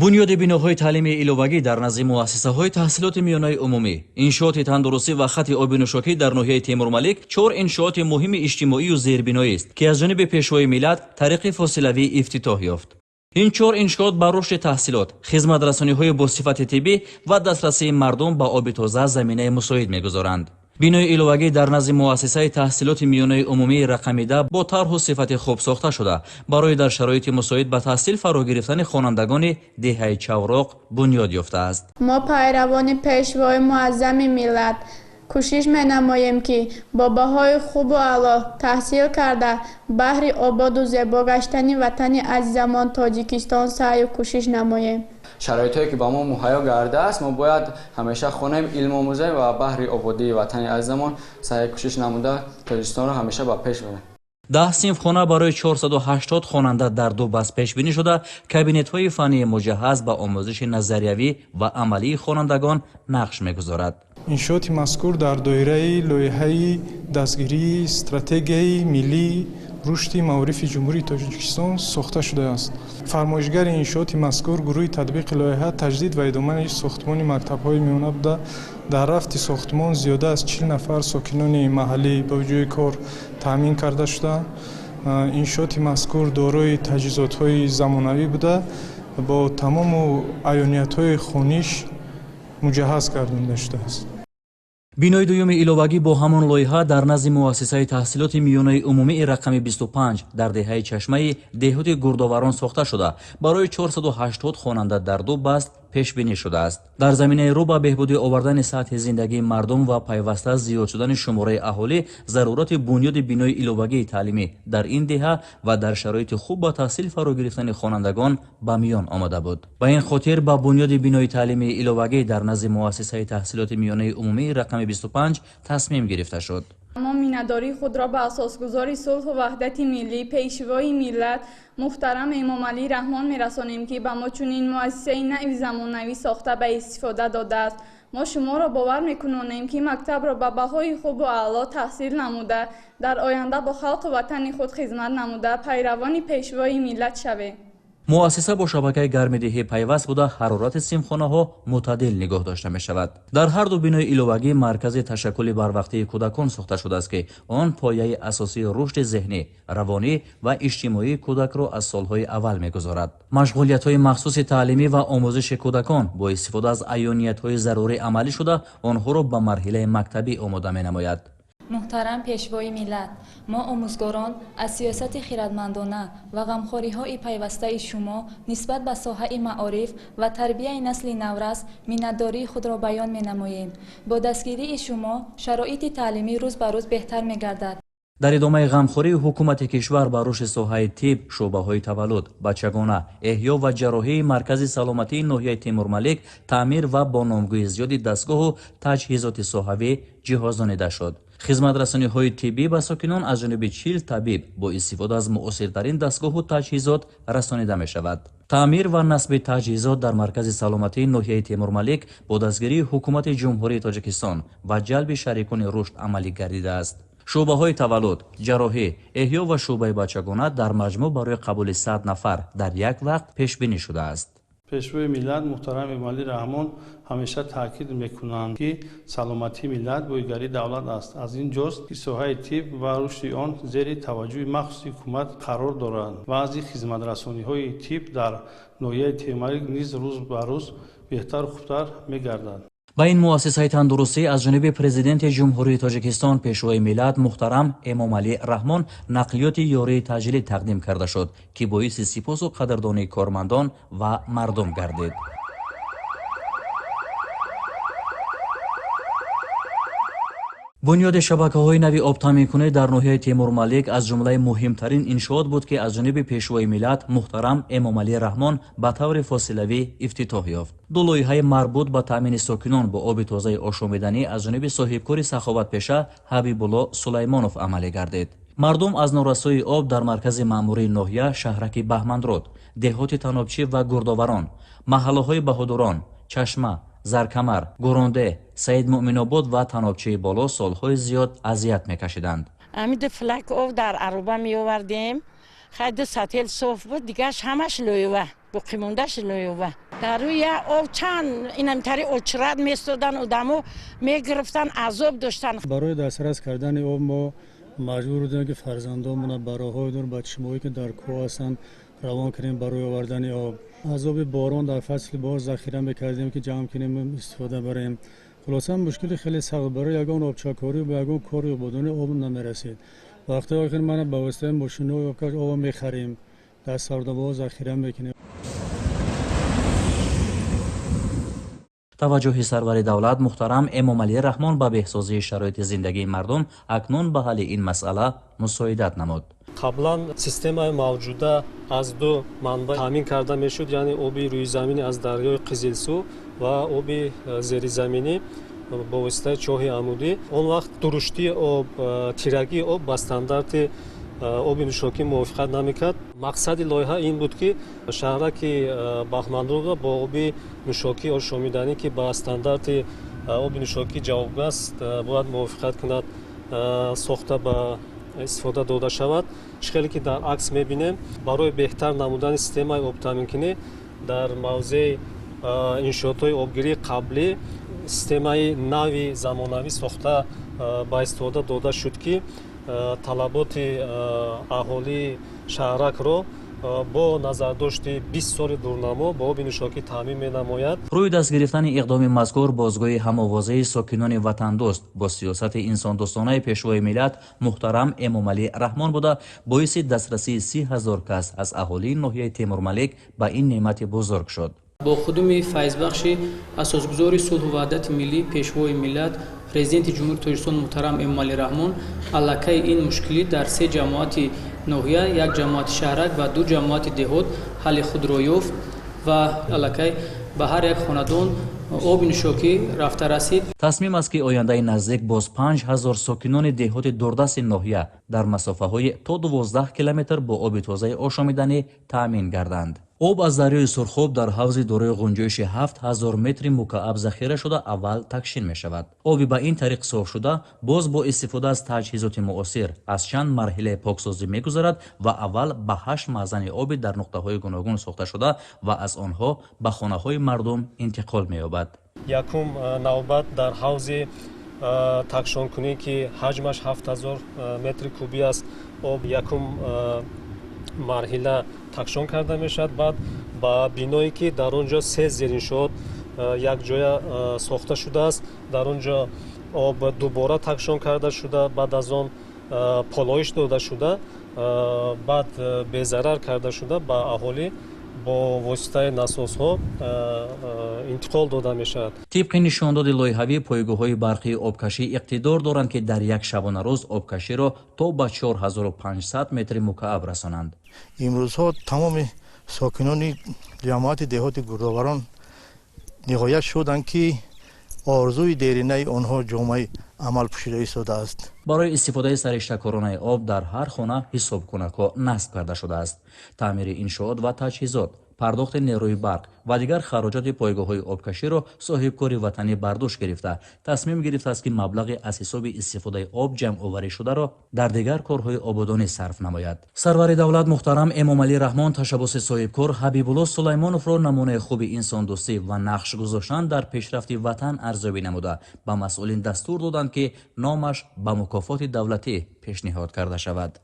бунёди биноҳои таълимии иловагӣ дар назди муассисаҳои таҳсилоти миёнаи умумӣ, иншооти тандурустӣ ва хати обинӯшокӣ дар ноҳияи Темурмалик 4 иншооти муҳими иҷтимоию зербиноист, ки аз ҷониби пешвои миллат тариқи фосилавӣ ифтитоҳ ёфт. ин 4 иншоот ба рушди таҳсилот, хизматрасониҳои босифати тиббӣ ва дастрасии мардум ба оби тоза заминаи мусоид мегузоранд. бинои иловагӣ дар назди муассисаи таҳсилоти миёнаи умумии рақами 10 бо тарҳу сифати хуб сохта шуда, барои дар шароити мусоид ба таҳсил фаро гирифтани хонандагони деҳаи Чавроқ бунёд ёфтааст. мо пайравони пешвои муаззами миллат кӯшиш менамоем, ки бо баҳои хубу аъло таҳсил карда баҳри ободу зебо гаштани ватани азизамон Тоҷикистон саъю кӯшиш намоем. шароитое ки ба мо муҳайё гардааст, мо бояд ҳамеша хонем илм омӯзем ва баҳри ободии ватани азизамон саъи кӯшиш намуда Тоҷикистонро ҳамеша ба пеш бурем. 10 синфхона барои 480 хонанда дар 2 баст пешбинӣ шуда, кабинетҳои фаннии муҷаҳҳаз ба омӯзиши назариявӣ ва амалии хонандагон нақш мегузорад. иншооти мазкур дар доираи лоиҳаи дастгирии стратегияи миллии рушди маорифи ҷумҳурии Тоҷикистон сохта шудааст. фармоишгари иншооти мазкур гурӯҳи татбиқи лоиҳа таҷдид ва идомаи сохтмони мактабҳои миёна буда, дар рафти сохтмон зиёда аз 40 нафар сокинони маҳаллӣ ба ҷои кор таъмин карда шуда, иншооти мазкур дорои таҷҳизотҳои замонавӣ буда, бо тамому аёниятҳои хониш муҷаҳҳаз гардонида шудааст. бинои дуюми иловагӣ бо ҳамон лоиҳа дар назди муассисаи таҳсилоти миёнаи умумии рақами 25 дар деҳаи Чашмаи деҳоти Гурдоварон сохта шуда, барои 480 хонанда дар 2 баст пешбинӣ шудааст. дар заминаи рӯ ба беҳбудӣ овардани сатҳи зиндагии мардум ва пайваста зиёд шудани шумораи аҳолӣ, зарурати бунёди бинои иловагии таълимӣ дар ин деҳа ва дар шароити хуб ба таҳсил фаро гирифтани хонандагон ба миён омада буд. ба ин хотир ба бунёди бинои таълимии иловагӣ дар назди муассисаи таҳсилоти миёнаи умумии рақами 25 тасмим гирифта шуд. мо миннатдории худро ба асосгузори сулҳу ваҳдати миллӣ пешвои миллат муҳтарам Эмомалӣ Раҳмон мерасонем, ки ба мо чунин муассисаи нави замонавӣ сохта ба истифода додааст. мо шуморо бовар мекунонем, ки мактабро ба баҳои хубу аъло таҳсил намуда, дар оянда бо халқу ватани худ хизмат намуда пайравони пешвои миллат шавем. муассиса бо шабакаи гармидиҳӣ пайваст буда, ҳарорати синфхонаҳо мӯътадил нигоҳ дошта мешавад. дар ҳар ду бинои иловагӣ маркази ташаккули барвақтии кӯдакон сохта шудааст, ки он пояи асосии рушди зеҳнӣ, равонӣ ва иҷтимоии кӯдакро аз солҳои аввал мегузорад. машғулиятҳои махсуси таълимӣ ва омӯзиши кӯдакон бо истифода аз аёниятҳои зарурӣ амалӣ шуда, онҳоро ба марҳилаи мактабӣ омода менамояд. муҳтарам пешвои миллат, мо омӯзгорон аз сиёсати хиратмандона ва ғамхориҳои пайвастаи шумо нисбат ба соҳаи маориф ва тарбияи насли наврас миннатдории худро баён менамоем. бо дастгирии шумо шароити таълимӣ рӯз ба рӯз беҳтар мегардад. дар идомаи ғамхории ҳукумати кишвар ба рушди соҳаи тиб, шуъбаҳои таваллуд, бачагона, эҳё ва ҷарроҳии маркази саломатии ноҳияи Темурмалик таъмир ва бо номгӯи зиёди дастгоҳу таҷҳизоти соҳавӣ ҷиҳоздонида шуд. хизматрасониҳои тиббӣ ба сокинон аз ҷониби 40 табиб бо истифода аз муосиртарин дастгоҳу таҷҳизот расонида мешавад. таъмир ва насби таҷҳизот дар маркази саломатии ноҳияи Темурмалик бо дастгирии ҳукумати ҷумҳурии Тоҷикистон ва ҷалби шарикони рушд амалӣ гардидааст. шуъбаҳои таваллуд, ҷарроҳӣ, эҳё ва шуъбаи бачагона дар маҷмӯъ барои қабули 100 нафар дар як вақт пешбинӣ шудааст. пешвои миллат муҳтарам Эмомалӣ Раҳмон ҳамеша таъкид мекунанд, ки саломатии миллат боигари давлат аст. аз ин ҷост, ки соҳаи тиб ва рушди он зери таваҷҷӯҳи махсуси ҳукумат қарор дорад. вазъи хизматрасониҳои тиб дар ноҳияи Темурмалик низ рӯз ба рӯз беҳтару хубтар мегардад. ба ин муассисаи тандурустӣ аз ҷониби президенти ҷумҳурии Тоҷикистон пешвои миллат муҳтарам Эмомалӣ Раҳмон нақлиёти ёрии таъҷилӣ тақдим карда шуд, ки боиси сипосу қадрдонии кормандон ва мардум гардид. бунёди шабакаҳои нави обтаъминкунӣ дар ноҳияи Темурмалик аз ҷумлаи муҳимтарин иншоот буд, ки аз ҷониби пешвои миллат муҳтарам Эмомалӣ Раҳмон ба таври фосилавӣ ифтитоҳ ёфт. ду лоиҳаи марбут ба таъмини сокинон бо оби тозаи ошомиданӣ аз ҷониби соҳибкори саховатпеша Ҳабибулло Сулаймонов амалӣ гардид. мардум аз норасои об дар маркази маъмурии ноҳия шаҳраки Баҳманрод, деҳоти Танобчӣ ва Гурдоварон, маҳаллаҳои Баҳодурон, Чашма, Заркамар, Гуронде, Саид Муъминобод ва Танобчии боло солҳои зиёд азият мекашиданд. амиду флак об дар аруба меовардем, хайду сател соф буд, дигаш ҳамаш лоева. باقی مونده شد نویوبه در روی آب چند اینمتری اچرد میستودن آدمو میگرفتن عذاب داشتن. برای دسترس کردن آب ما مجبور بودیم که فرزندانمون براهای دور بچه‌مایی که در کوه هستند روان کنیم برای آوردن آب. از آب باران در فصل بار ذخیره می‌کردیم که جمع کنیم استفاده بریم. خلاصا مشکل خیلی سخت برای یگان آبچکاری و یگان کاری بدون آب نمی‌رسید. وقتی آخر من با واسطه ماشین آب می‌خریم در سردابا ذخیره می‌کنیم. توجه سرور دولت محترم امامعلی رحمان به بهسازی شرایط زندگی مردم اکنون به حل این مسئله مساعدت نمود. قبلا سیستم موجوده از دو منبع تامین کرده میشد، یعنی آب روی زمینی از دریای قزلسو و آب زیر زمینی با واسطه چاه عمودی. اون وقت درشتی آب، تیرگی آب با استاندارد آب نوشاکی موافقت نمیکرد. مقصد لایحه این بود که شهرک بهمن‌رود با آب نوشاکی آشامیدنی که با استاندارد آب نوشاکی جواب است باید موافقت کند ساخته با استفاده داده شود. شکلی که در عکس میبینیم برای بهتر نمودن سیستم آب تامین کنی در موضع انشاءات آبگیری قبلی سیستم نوی زمانوی ساخته با استفاده داده شد که طلبات اهالی شهرک را با نظرداشت 20 سال دورنما با آب نوشاکی تامین می‌نماید. روی دست گرفتن اقدام مذکور بازگوی هم‌آوازی ساکنان وطن دوست با سیاست انسان دوستانه پیشوای ملت محترم امامعلی رحمان بوده باعث دسترسی 30,000 کس از اهالی ناحیه تیمورملک به این نعمت بزرگ شد. با خدمت فیضبخش اساسگزار صلح و وحدت ملی پیشوای ملت پرزیدنت جمهوری تاجیکستان محترم امامعلی رحمان علاقه این مشکلی در 3 جماعت ناحیه، 1 جماعت شهرک و 2 جماعت دهات حل خود را یافت و علاقه به هر یک خاندان آب نوشاکی رفته رسید. تصمیم است که آینده نزدیک باز 5,000 ساکنان دهات دوردست ناحیه در مسافه های تا 12 کیلومتر با آب تازه آشامیدنی تامین گردند. آب از دریای سرخاب در حوض دارای گنجایش 7,000 متر مکعب ذخیره شده اول تکشین می شود. آبی به این طریق صاف شده باز با استفاده از تجهیزات معاصر از چند مرحله پاکسازی می گذرد و اول به 8 مخزن آبی در نقطه های گوناگون ساخته شده و از آنها به خانه های مردم انتقال می یابد. یکم نوبت در حوض تکشان کنی که حجمش 7,000 متر کوبی است. آب یکم مرحله تکشان کرده می شد. بعد با بینایی که در آنجا 3 زیرانشات یک جای ساخته شده است، در آنجا آب دوباره تکشان کرده شده، بعد از آن پالایش داده شده، بعد بی‌ضرر کرده شده با اهالی با واسطه ناسوس ها انتقال داده می شود. طبق نشانداد لایحه‌ای پایگاه‌های برقی آبکشی اقتدار دارند که در یک شبانه روز آبکشی را تا به 4,500 متر مکعب رسانند. امروزها تمام ساکنان جماعت دهات گردآوران نهایت شدند که آرزوی دیرینه آنها جامعه عمل پوشیده ایستاده است. برای استفاده سرشتکارانه آب در هر خانه حسابکنک‌ها نصب کرده شده است. تعمیر انشاءات و تجهیزات، پرداخت نیروی برق و دیگر خراجات پایگاه‌های آبکشی را صاحبکاری وطنی برداشت گرفته تصمیم گرفته است که مبلغ از حساب استفاده آب جمع آوری شده را در دیگر کارهای آبادانی صرف نماید. سرور دولت محترم امامعلی رحمان تشبث صاحبکار حبیبالله سلیمانوف را نمونه خوب انسان دوستی و نقش گذاشتن در پیشرفت وطن ارزیابی نموده به مسئولین دستور دادند که نامش به مکافات دولتی پیشنهاد کرده شود.